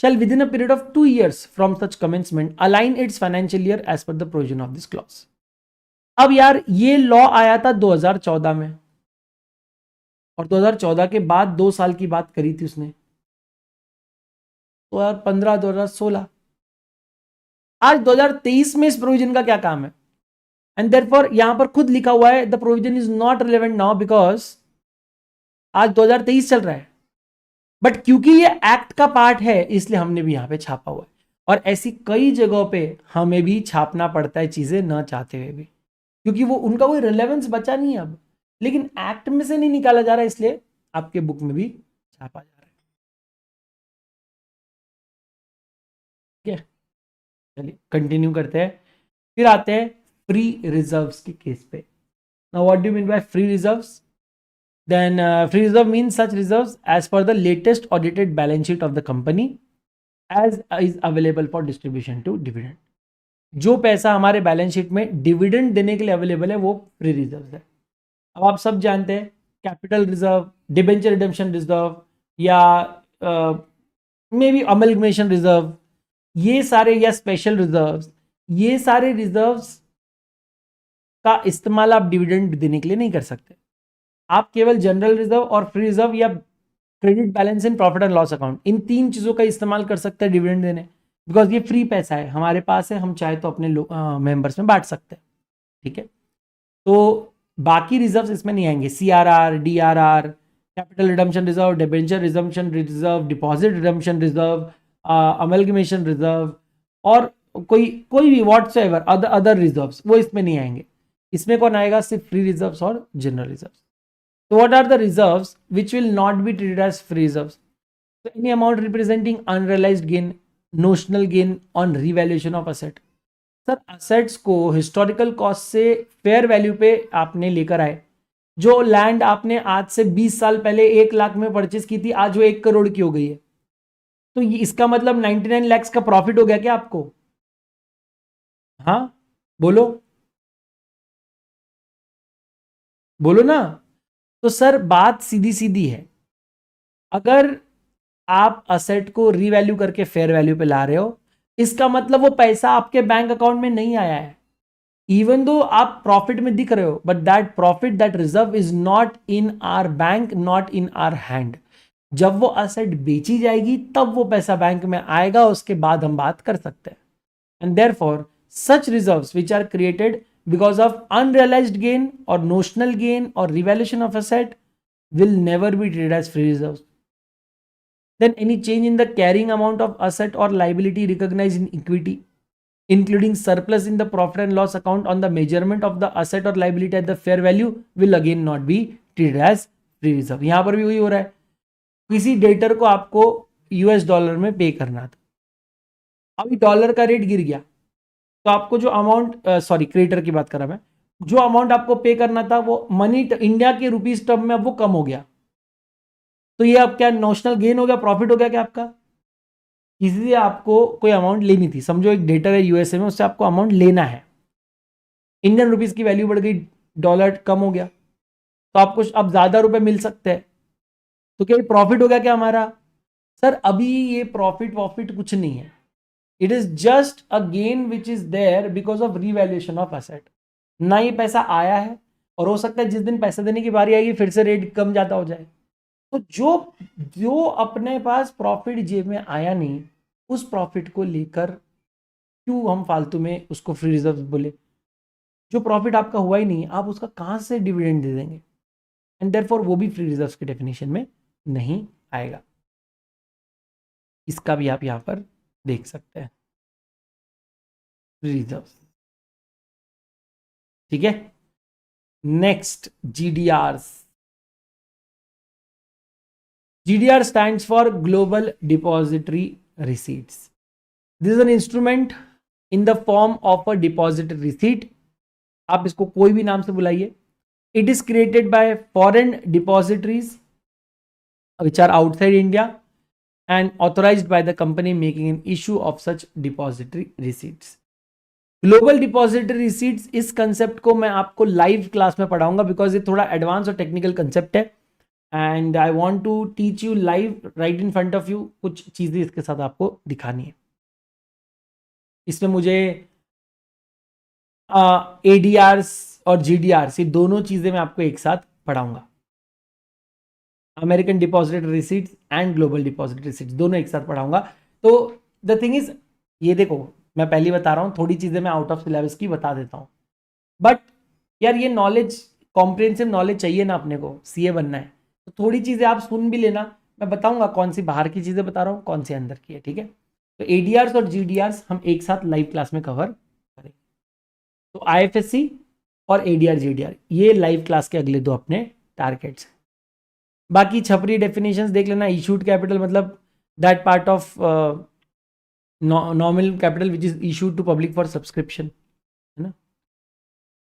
Speaker 1: shall within a period of 2 years from such commencement align its financial year as per the provision of this clause. अब यार ये law आया था 2014 में और 2014 के बाद 2 साल की बात करी थी उसने, 2015, 2016. आज 2023 में इस प्रोविजन का क्या काम है? एंड देयरफॉर यहां पर खुद लिखा हुआ है the provision is not relevant now because आज 2023 चल रहा है. बट क्योंकि ये एक्ट का पार्ट है इसलिए हमने भी यहां पे छापा हुआ है. और ऐसी कई जगहों पे हमें भी छापना पड़ता है चीजें न चाहते हुए भी, क्योंकि वो उनका कोई रिलेवेंस बचा नहीं है अब, लेकिन एक्ट में से नहीं निकाला जा रहा है इसलिए आपके बुक में भी छापा जा रहा है. ठीक है, चलिए कंटिन्यू करते हैं. फिर आते हैं फ्री रिजर्व्स के केस पे. Now what do you mean by free reserves? Then free reserve means such reserves as per the latest audited balance sheet of the company as is available for distribution to dividend. जो पैसा हमारे balance sheet में dividend देने के लिए available है वो free reserve है. अब आप सब जानते हैं capital reserve, debenture redemption reserve या मे बी अमलगमेशन रिजर्व, ये सारे या स्पेशल रिजर्व्स, ये सारे रिजर्व्स का इस्तेमाल आप डिविडेंड देने के लिए नहीं कर सकते. आप केवल जनरल रिजर्व और फ्री रिजर्व या credit balance in profit and loss account, in 3 चीजों का इस्तेमाल कर सकते हैं डिविडेंड देने, बिकॉज ये फ्री पैसा है हमारे पास है, हम चाहे तो अपने मेंबर्स में बांट सकते हैं. ठीक है, तो बाकी रिजर्व्स इसमें नहीं आएंगे. CRR, DRR, capital redemption reserve, debenture resumption reserve, deposit redemption reserve, amalgamation reserve और कोई भी व्हाट्सएवर अदर रिजर्व्स वो इसमें नहीं आएंगे. इसमें कौन आएगा? सिर्फ फ्री रिजर्व्स और general reserves. So what are the reserves which will not be treated as free reserves? So any amount representing unrealized gain notional gain on revaluation of asset. Sir assets को historical cost से fair value पे आपने लेकर आए। जो land आपने आज से 20 साल पहले 1 लाख में परचेज की थी, आज वो 1 करोड़ की हो गई है, तो ये इसका मतलब 99 लाख का प्रॉफिट हो गया क्या आपको? हाँ, बोलो बोलो ना। तो सर बात सीधी सीधी है, अगर आप असेट को रीवैल्यू करके फेयर वैल्यू पे ला रहे हो, इसका मतलब वो पैसा आपके बैंक अकाउंट में नहीं आया है। इवन दो आप प्रॉफिट में दिख रहे हो, but that profit, that reserve is not in are bank, not in are hand. जब वो असेट बेची जाएगी तब वो पैसा बैंक में आएगा, उसके बाद हम बात कर सकते हैं। And therefore such reserves which are created because of unrealized gain or notional gain or revaluation of asset will never be treated as free reserves. Then any change in the carrying amount of asset or liability recognized in equity, including surplus in the profit and loss account on the measurement of the asset or liability at the fair value, will again not be treated as free reserve. यहां पर भी वही हो रहा है, किसी debtor को आपको यूएस डॉलर में पे करना था, अभी डॉलर का रेट गिर गया, तो आपको जो अमाउंट, सॉरी क्रेडिटर की बात कर रहा मैं, जो अमाउंट आपको पे करना था वो मनी इंडिया के रुपीज टर्म में अब वो कम हो गया, तो ये अब क्या नोशनल गेन हो गया, प्रॉफिट हो गया क्या आपका? इसलिए आपको कोई अमाउंट लेनी थी, समझो एक डेटर है यूएसए में, उससे आपको अमाउंट लेना है, इंडियन रुपीज की वैल्यू बढ़ गई, डॉलर कम हो गया, तो आपको अब ज्यादा रुपए मिल सकते हैं, तो क्या प्रॉफिट हो गया क्या हमारा? सर अभी ये प्रॉफिट कुछ नहीं है, it is just a gain which is there because of revaluation of asset. ना ये पैसा आया है, और हो सकता है जिस दिन पैसा देने की बारी आएगी फिर से रेट कम ज्यादा हो जाए, तो जो जो अपने पास प्रॉफिट जेब में आया नहीं, उस प्रॉफिट को लेकर क्यों हम फालतू में उसको फ्री रिजर्व बोले? जो प्रॉफिट आपका हुआ ही नहीं, आप उसका कहां से डिविडेंड दे देंगे? एंड देयरफॉर वो भी फ्री रिजर्व की डेफिनेशन में नहीं आएगा। इसका भी आप यहां पर देख सकते हैं, रिजर्व। ठीक है, next GDR. GDR stands for Global Depository Receipts. This is an instrument in the form of a depository receipt. आप इसको कोई भी नाम से बुलाइए. It is created by foreign depositories which are outside India and authorized by the company making an issue of such depository receipts. Global depository receipts, इस concept को मैं आपको लाइव क्लास में पढ़ाऊंगा बिकॉज ये थोड़ा एडवांस और टेक्निकल कंसेप्ट है, and I want to teach you live right in front of you, कुछ चीजें इसके साथ आपको दिखानी है। इसमें मुझे एडीआरस और जीडीआरस, ये दोनों चीजें मैं आपको एक साथ पढ़ाऊंगा, American depository receipts and global depository receipts दोनों एक साथ पढ़ाऊंगा। तो द थिंग इज, ये देखो मैं पहले बता रहा हूँ, थोड़ी चीजें मैं आउट ऑफ सिलेबस की बता देता हूँ, बट यार ये नॉलेज, कॉम्प्रिहेंसिव नॉलेज चाहिए ना अपने को, सीए बनना है, तो थोड़ी चीजें आप सुन भी लेना, मैं बताऊंगा कौन सी बाहर की चीजें बता रहा हूँ, कौन सी अंदर की है, ठीक है। तो एडीआरस और जीडीआरस हम एक साथ लाइव क्लास में कवर करेंगे। तो आईएफएससी और एडीआर जीडीआर ये लाइव क्लास के अगले दो अपने टारगेट्स हैं। बाकी छपरी डेफिनेशंस देख लेना। इशूड कैपिटल मतलब that part of nominal capital which is issued to public for subscription, है ना।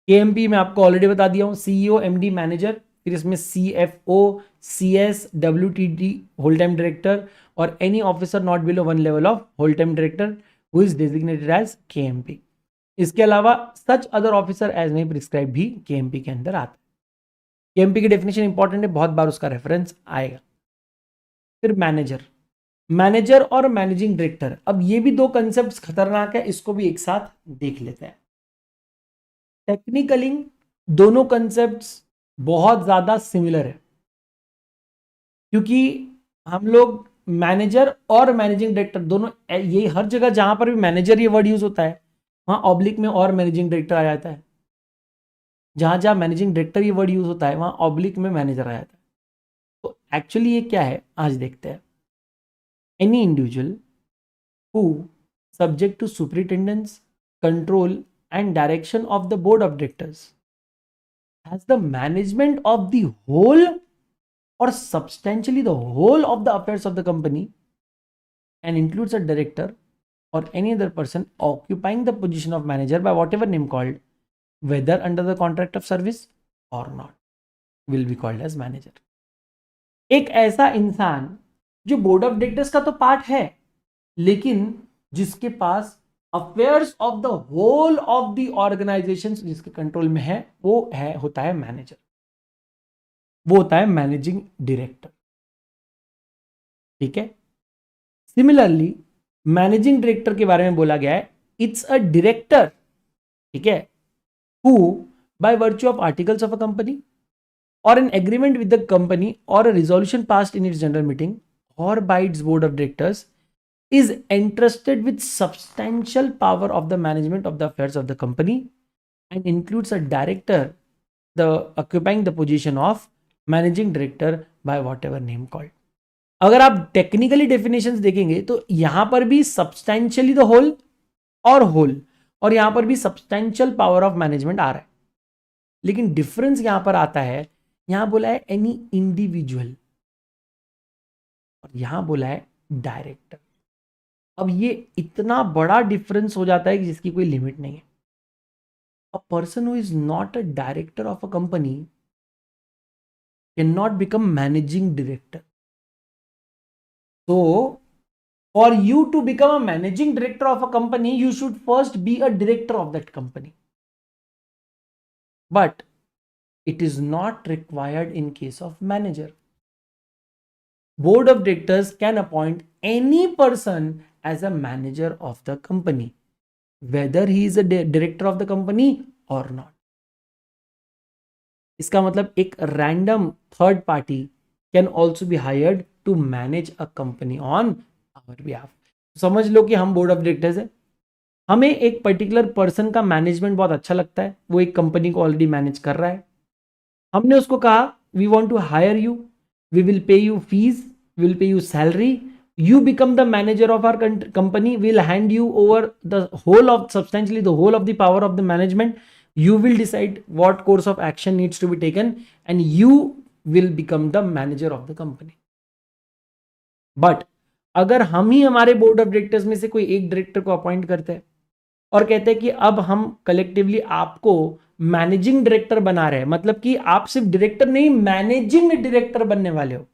Speaker 1: केएमपी मैं आपको ऑलरेडी बता दिया हूँ, सीईओ, एमडी, मैनेजर, फिर इसमें CFO, CS, WTD whole time director और any officer not below 1 level of whole time director who is designated as KMP. इसके अलावा such other officer as may prescribe भी केएमपी के अंदर आता है। केएमपी की डेफिनेशन इंपॉर्टेंट है, बहुत बार उसका रेफरेंस आएगा। फिर मैनेजर और मैनेजिंग डायरेक्टर, अब ये भी दो कंसेप्ट खतरनाक है, इसको भी एक साथ देख लेते हैं। टेक्निकली दोनों कंसेप्ट्स बहुत ज्यादा सिमिलर है, क्योंकि हम लोग मैनेजर और मैनेजिंग डायरेक्टर दोनों, ये हर जगह जहां पर भी मैनेजर ये वर्ड यूज होता है वहां ऑब्लिक में और मैनेजिंग डायरेक्टर आ जाता है, जहां जहां मैनेजिंग डायरेक्टर ये वर्ड यूज होता है वहां ऑब्लिक में मैनेजर आ जाता है। तो एक्चुअली ये क्या है आज देखते हैं। Any individual who subject to superintendence, control and direction of the board of directors has the management of the whole or substantially the whole of the affairs of the company and includes a director or any other person occupying the position of manager by whatever name called, whether under the contract of service or not, will be called as manager. एक ऐसा इंसान जो board of directors का तो part है, लेकिन जिसके पास affairs of the whole of the organisation जिसके कंट्रोल में है, वो है होता है मैनेजर, वो होता है मैनेजिंग डायरेक्टर. ठीक है. सिमिलरली मैनेजिंग डायरेक्टर के बारे में बोला गया है, इट्स अ डायरेक्टर, ठीक है, who by virtue of articles of a company और an agreement with the company और a resolution passed in its general meeting और by its board of directors is entrusted with substantial power of the management of the affairs of the company and includes a director the occupying the position of managing director by whatever name called. अगर आप technically definitions देखेंगे तो यहां पर भी substantially the whole और यहां पर भी सब्सटैंशियल पावर ऑफ मैनेजमेंट आ रहा है, लेकिन डिफरेंस यहां पर आता है, यहां बोला है एनी इंडिविजुअल और यहां बोला है डायरेक्टर. अब ये इतना बड़ा डिफरेंस हो जाता है कि जिसकी कोई लिमिट नहीं है. A person who is not a director of a company can not become managing director. So, for you to become a managing director of a company, you should first be a director of that company. But it is not required in case of manager. Board of directors can appoint any person as a manager of the company, whether he is a director of the company or not. इसका मतलब एक random third party can also be hired to manage a company on our behalf. समझ लो कि हम board of directors है, हमें एक particular person का मैनेजमेंट बहुत अच्छा लगता है, वो एक कंपनी को ऑलरेडी मैनेज कर रहा है, हमने उसको कहा we want to hire you, we will pay you fees, we will pay you salary, you become the manager of our company, we'll hand you over the whole of substantially the whole of the power of the management, you will decide what course of action needs to be taken and you will become the manager of the company. But अगर हम ही हमारे board of directors में से कोई एक director को appoint करते हैं और कहते हैं कि अब हम कलेक्टिवली आपको मैनेजिंग डायरेक्टर बना रहे हैं, मतलब कि आप सिर्फ डायरेक्टर नहीं मैनेजिंग डायरेक्टर बनने वाले हो,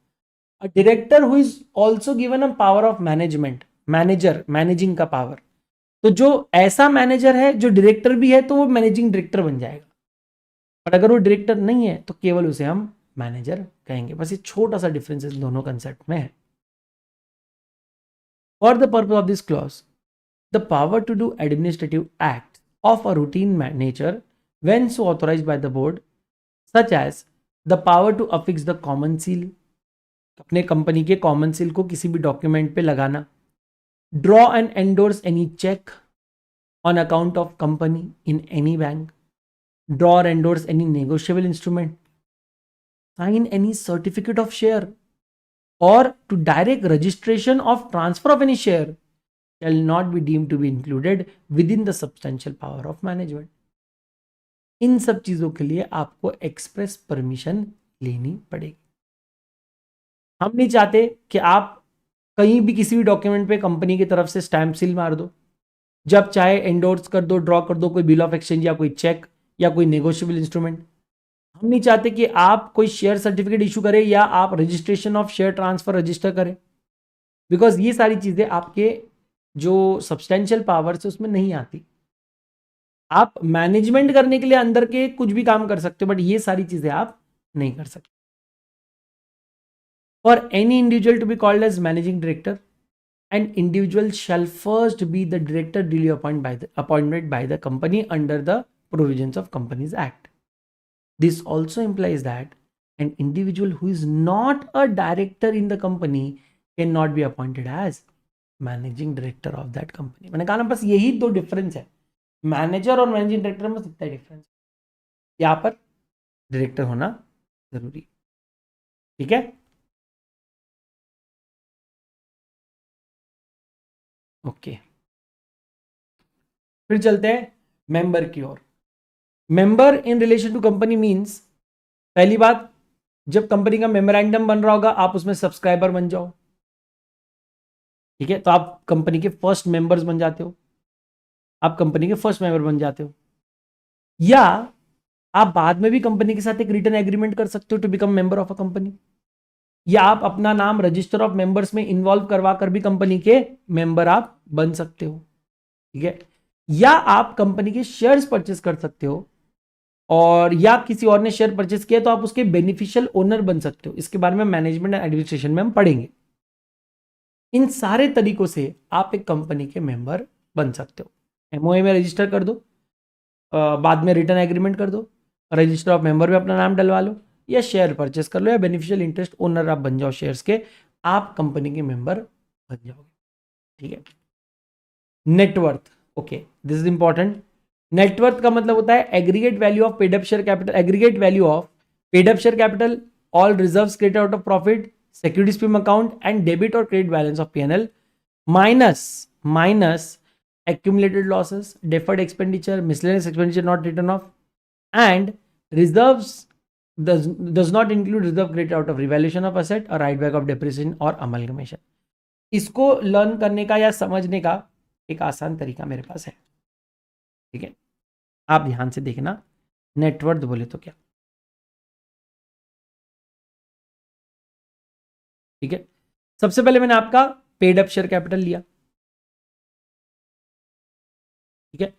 Speaker 1: a director who is also given a power of management, manager managing का पावर, तो जो ऐसा मैनेजर है जो डायरेक्टर भी है तो वो मैनेजिंग डायरेक्टर बन जाएगा, और अगर वो डायरेक्टर नहीं है तो केवल उसे हम मैनेजर कहेंगे. बस ये छोटा सा डिफरेंस इन दोनों कंसेप्ट में है. For the purpose of this clause, the power to do administrative act of a routine nature when so authorised by the board, such as the power to affix the common seal, अपने company के common seal को किसी भी document पे लगाना, draw and endorse any cheque on account of company in any bank, draw और endorse any negotiable instrument, sign any certificate of share और to direct registration of transfer of any share shall not be deemed to be included within the substantial power of management. इन सब चीजों के लिए आपको express permission लेनी पड़ेगी. हम नहीं चाहते कि आप कहीं भी किसी भी डॉक्यूमेंट पे कंपनी की तरफ से स्टैंप सील मार दो, जब चाहे एंडोर्स कर दो, ड्रॉ कर दो कोई बिल ऑफ एक्सचेंज या कोई चेक या कोई नेगोशिएबल इंस्ट्रूमेंट. हम नहीं चाहते कि आप कोई शेयर सर्टिफिकेट इशू करें या आप registration of share transfer register करें, बिकॉज ये सारी चीजें आपके जो सब्सटेंशियल पावर्स है उसमें नहीं आती. आप मैनेजमेंट करने के लिए अंदर के कुछ भी काम कर सकते हो, बट ये सारी चीजें आप नहीं कर सकते. For any individual to be called as managing director, an individual shall first be the director duly appointed by the company under the provisions of Companies Act. This also implies that an individual who is not a director in the company cannot be appointed as managing director of that company. मैंने कहा ना बस यही दो difference है, manager और managing director में इतना डिफरेंस. यहाँ पर डायरेक्टर होना जरूरी. ठीक है. ओके फिर चलते हैं मेंबर की ओर. Member in relation to company means, पहली बात, जब कंपनी का मेमोरेंडम बन रहा होगा आप उसमें सब्सक्राइबर बन जाओ. ठीक है, तो आप कंपनी के फर्स्ट मेंबर्स बन जाते हो, आप कंपनी के फर्स्ट मेंबर बन जाते हो, या आप बाद में भी कंपनी के साथ एक रिटर्न एग्रीमेंट कर सकते हो to become member of a company, या आप अपना नाम रजिस्टर ऑफ मेंबर्स में इन्वॉल्व करवा कर भी कंपनी के मेंबर आप बन सकते हो। ठीक है, या आप कंपनी के शेयर्स परचेस कर सकते हो, और या किसी और ने शेयर परचेस किया तो आप उसके बेनिफिशियल ओनर बन सकते हो। इसके बारे में मैनेजमेंट एंड एडमिनिस्ट्रेशन में हम पढ़ेंगे। इन सारे तरीकों से आप एक कंपनी के मेंबर बन सकते हो। एमओए में रजिस्टर कर दो, बाद में रिटर्न एग्रीमेंट कर दो, रजिस्टर ऑफ मेंबर में अपना नाम डलवा लो, या शेयर परचेस कर लो, या बेनिफिशियल इंटरेस्ट ओनर आप बन जाओ शेयर्स के, आप कंपनी के मेंबर बन जाओगे। ठीक है, net worth, okay this is important. Net worth का मतलब होता है aggregate value of paid up share capital, aggregate value of paid up share capital, all reserves created out of profit, security scheme account and debit और credit balance of PNL minus accumulated losses, deferred expenditure, miscellaneous expenditure not written off, and reserves does not include reserve created out of revaluation of asset or write back of depreciation और amalgamation। इसको learn करने का या समझने का एक आसान तरीका मेरे पास है। ठीक है, आप ध्यान से देखना, नेटवर्थ बोले तो क्या। ठीक है, सबसे पहले मैंने आपका पेड अप शेयर कैपिटल लिया, ठीक है,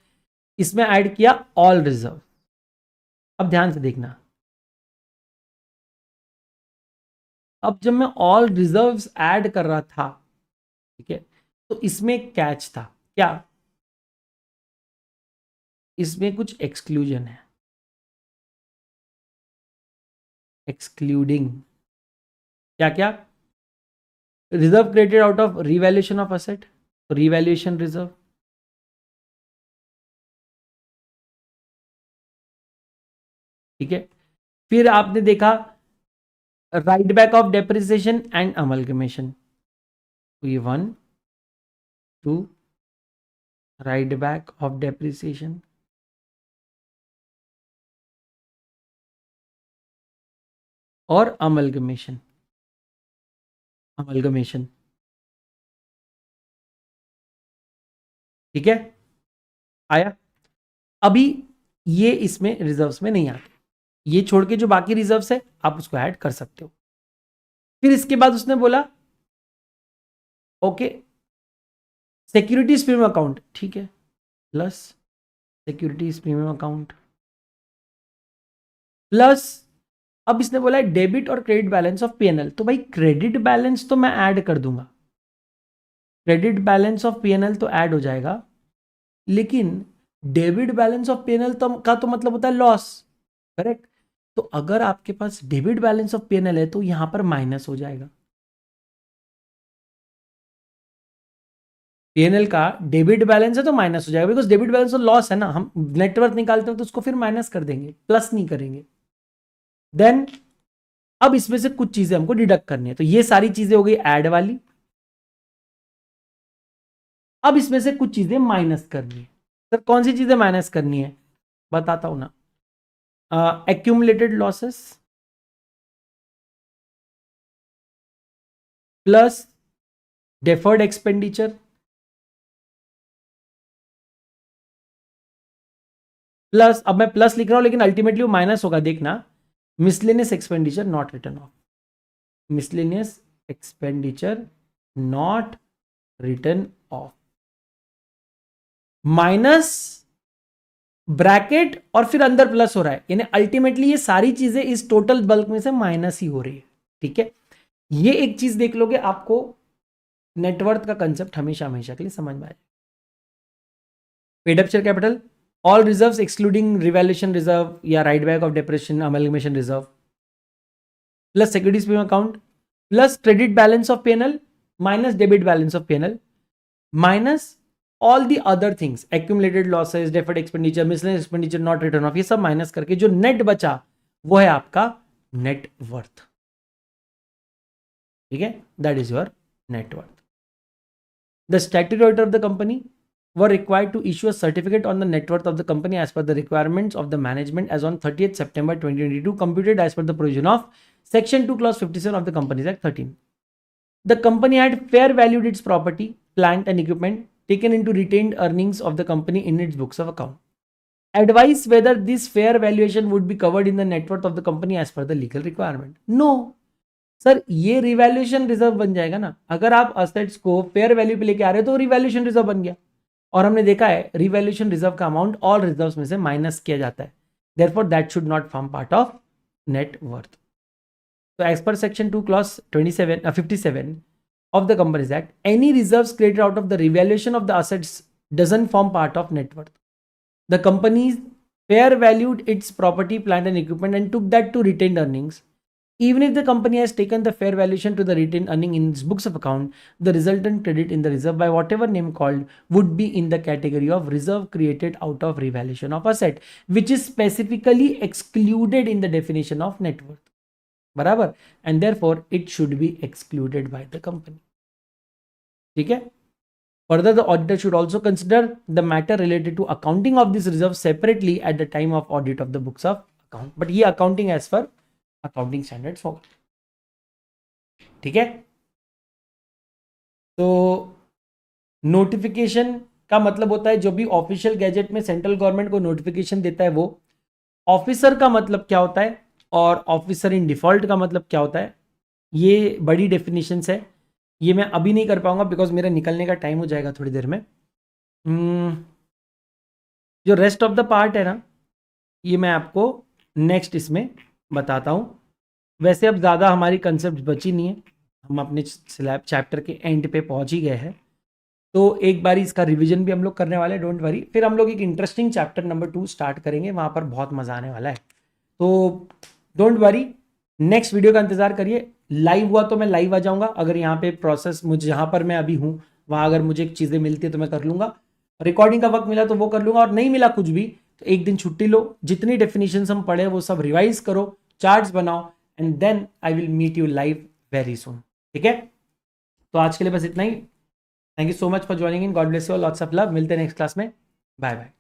Speaker 1: इसमें ऐड किया ऑल रिजर्व। अब ध्यान से देखना, अब जब मैं ऑल रिजर्व्स ऐड कर रहा था, ठीक है, तो इसमें कैच था क्या, इसमें कुछ एक्सक्लूजन है, एक्सक्लूडिंग क्या क्या, reserve created out of revaluation of asset, revaluation reserve, ठीक है, फिर आपने देखा right back of depreciation and amalgamation, तो ये 1 2 राइट बैक ऑफ डेप्रिसिएशन और अमलगमेशन, ठीक है, आया। अभी ये इसमें रिजर्व्स में नहीं आते, ये छोड़ के जो बाकी रिजर्व्स है आप उसको ऐड कर सकते हो। फिर इसके बाद उसने बोला ओके सिक्योरिटीज प्रीमियम अकाउंट, ठीक है, plus securities premium account plus, अब इसने बोला है डेबिट और क्रेडिट बैलेंस ऑफ पीएनएल, तो भाई क्रेडिट बैलेंस तो मैं ऐड कर दूंगा, क्रेडिट बैलेंस ऑफ पीएनएल तो ऐड हो जाएगा, लेकिन डेबिट बैलेंस ऑफ पीएनएल का तो मतलब होता है लॉस, करेक्ट। तो अगर आपके पास डेबिट बैलेंस ऑफ पीएनएल है तो यहां पर माइनस हो जाएगा, पीएनएल का डेबिट बैलेंस है तो माइनस हो जाएगा, बिकॉज डेबिट बैलेंस तो लॉस है ना, हम नेटवर्थ निकालते हैं तो उसको फिर माइनस कर देंगे, प्लस नहीं करेंगे। देन अब इसमें से कुछ चीजें हमको डिडक्ट करनी है, तो ये सारी चीजें हो गई ऐड वाली। अब इसमें से कुछ चीजें माइनस करनी है, सर कौन सी चीजें माइनस करनी है बताता हूं ना, accumulated losses plus deferred expenditure plus, अब मैं प्लस लिख रहा हूं लेकिन अल्टीमेटली वो माइनस होगा, देखना, miscellaneous expenditure not written of, miscellaneous expenditure not written of, minus bracket और फिर अंदर प्लस हो रहा है, यानी अल्टीमेटली ये सारी चीजें इस टोटल बल्क में से माइनस ही हो रही है। ठीक है, ये एक चीज देख लोगे आपको नेटवर्थ का कंसेप्ट हमेशा हमेशा के लिए समझ में आए। Paid up share capital, all reserves excluding revaluation reserve या write back of depreciation amalgamation reserve, plus securities premium account plus credit balance of PNL minus debit balance of PNL minus all the other things, accumulated losses, deferred expenditure, miscellaneous expenditure not written off, ये सब minus करके जो net बचा वो है आपका net worth. ठीक है, that is your net worth. The statutory auditor of the company were required to issue a certificate on the net worth of the company as per the requirements of the management as on 30th September 2022 computed as per the provision of section 2 clause 57 of the Companies Act 13। The company had fair valued it's property, plant and equipment taken into retained earnings of the company in its books of account. Advise whether this fair valuation would be covered in the net worth of the company as per the legal requirement. No. Sir ये revaluation reserve बन जाएगा ना, अगर आप assets को fair value पे लेके आ रहे हो तो रिवैल्यूएशन रिजर्व बन गया, और हमने देखा है रिवैल्यूएशन रिजर्व का अमाउंट ऑल रिजर्व्स में से माइनस किया जाता है, therefore that should not form part of net worth. तो as per section 2 clause 57 of the Companies Act, any reserves created out of the revaluation of the assets doesn't form part of net worth. The company fair valued its property, plant and equipment and took that to retained earnings. Even if the company has taken the fair valuation to the retained earning in its books of account, the resultant credit in the reserve by whatever name called would be in the category of reserve created out of revaluation of asset, which is specifically excluded in the definition of net worth. बराबर, and therefore it should be excluded by the company. ठीक है. Further, the auditor should also consider the matter related to accounting of this reserve separately at the time of audit of the books of account. But ये accounting as per accounting standards होगा. ठीक है. तो notification का मतलब होता है जो भी ऑफिशियल गैजेट में सेंट्रल गवर्नमेंट को नोटिफिकेशन देता है वो. ऑफिसर का मतलब क्या होता है और ऑफिसर इन डिफॉल्ट का मतलब क्या होता है, ये बड़ी डेफिनेशंस है. ये मैं अभी नहीं कर पाऊंगा बिकॉज मेरा निकलने का टाइम हो जाएगा थोड़ी देर में. जो रेस्ट ऑफ द पार्ट है ना, ये मैं आपको नेक्स्ट इसमें बताता हूँ. वैसे अब ज़्यादा हमारी कंसेप्ट बची नहीं है, हम अपने स्लैब चैप्टर के एंड पे पहुँच ही गए हैं. तो एक बारी इसका रिवीजन भी हम लोग करने वाले हैं, डोंट वरी. फिर हम लोग एक इंटरेस्टिंग चैप्टर नंबर 2 स्टार्ट करेंगे, वहाँ पर बहुत मज़ा आने वाला है. तो डोंट वरी, नेक्स्ट वीडियो का इंतजार करिए. लाइव हुआ तो मैं लाइव आ जाऊंगा, अगर यहाँ पे प्रोसेस मुझे जहाँ पर मैं अभी हूँ वहाँ अगर मुझे चीज़ें मिलती है तो मैं कर लूँगा. रिकॉर्डिंग का वक्त मिला तो वो कर लूँगा, और नहीं मिला कुछ भी तो एक दिन छुट्टी लो. जितनी डेफिनेशंस हम पढ़े वो सब रिवाइज करो, चार्ट्स बनाओ, and then I will meet you live very soon. ठीक है. तो आज के लिए बस इतना ही. Thank you so much for joining in. God bless you, lots of love. मिलते हैं नेक्स्ट क्लास में. Bye bye.